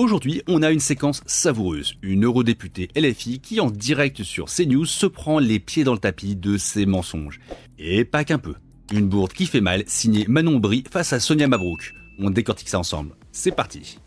Aujourd'hui, on a une séquence savoureuse, une eurodéputée LFI qui en direct sur CNews se prend les pieds dans le tapis de ses mensonges. Et pas qu'un peu. Une bourde qui fait mal, signée Manon Aubry face à Sonia Mabrouk. On décortique ça ensemble. C'est parti.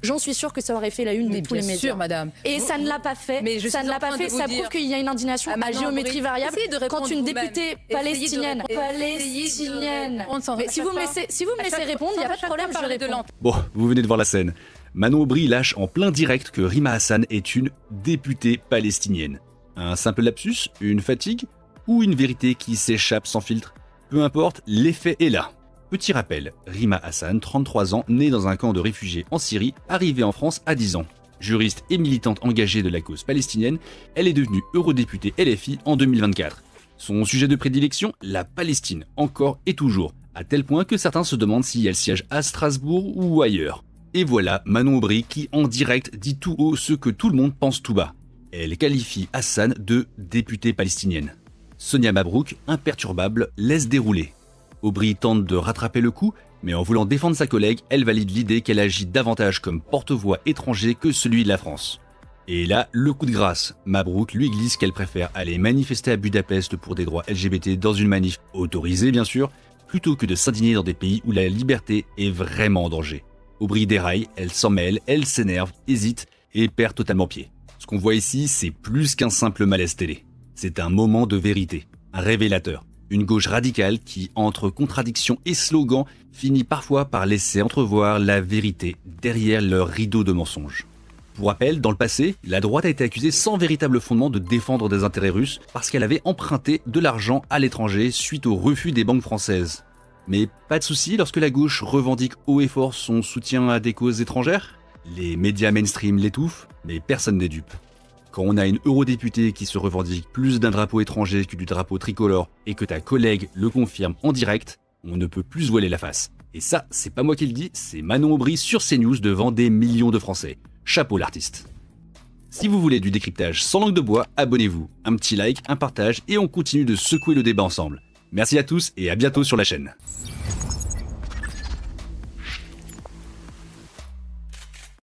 J'en suis sûre que ça aurait fait la une de tous les médias. Bien sûr, madame. Et ça ne l'a pas fait. Mais ça ne l'a pas fait. Ça prouve qu'il y a une indignation à géométrie variable quand une députée palestinienne. Si vous me laissez répondre, il n'y a pas de problème, je réponds. Bon, vous venez de voir la scène. Manon Aubry lâche en plein direct que Rima Hassan est une députée palestinienne. Un simple lapsus, une fatigue ou une vérité qui s'échappe sans filtre? Peu importe, l'effet est là. Petit rappel, Rima Hassan, 33 ans, née dans un camp de réfugiés en Syrie, arrivée en France à 10 ans. Juriste et militante engagée de la cause palestinienne, elle est devenue eurodéputée LFI en 2024. Son sujet de prédilection, la Palestine, encore et toujours, à tel point que certains se demandent si elle siège à Strasbourg ou ailleurs. Et voilà Manon Aubry qui, en direct, dit tout haut ce que tout le monde pense tout bas. Elle qualifie Hassan de députée palestinienne. Sonia Mabrouk, imperturbable, laisse dérouler. Aubry tente de rattraper le coup, mais en voulant défendre sa collègue, elle valide l'idée qu'elle agit davantage comme porte-voix étranger que celui de la France. Et là, le coup de grâce. Mabrouk lui glisse qu'elle préfère aller manifester à Budapest pour des droits LGBT dans une manif autorisée bien sûr, plutôt que de s'indigner dans des pays où la liberté est vraiment en danger. Aubry déraille, elle s'en mêle, elle s'énerve, hésite et perd totalement pied. Ce qu'on voit ici, c'est plus qu'un simple malaise télé. C'est un moment de vérité, un révélateur. Une gauche radicale qui, entre contradictions et slogans, finit parfois par laisser entrevoir la vérité derrière leur rideau de mensonges. Pour rappel, dans le passé, la droite a été accusée sans véritable fondement de défendre des intérêts russes parce qu'elle avait emprunté de l'argent à l'étranger suite au refus des banques françaises. Mais pas de souci lorsque la gauche revendique haut et fort son soutien à des causes étrangères? Les médias mainstream l'étouffent, mais personne n'est dupe. Quand on a une eurodéputée qui se revendique plus d'un drapeau étranger que du drapeau tricolore et que ta collègue le confirme en direct, on ne peut plus se voiler la face. Et ça, c'est pas moi qui le dis, c'est Manon Aubry sur CNews devant des millions de Français. Chapeau l'artiste. Si vous voulez du décryptage sans langue de bois, abonnez-vous. Un petit like, un partage et on continue de secouer le débat ensemble. Merci à tous et à bientôt sur la chaîne.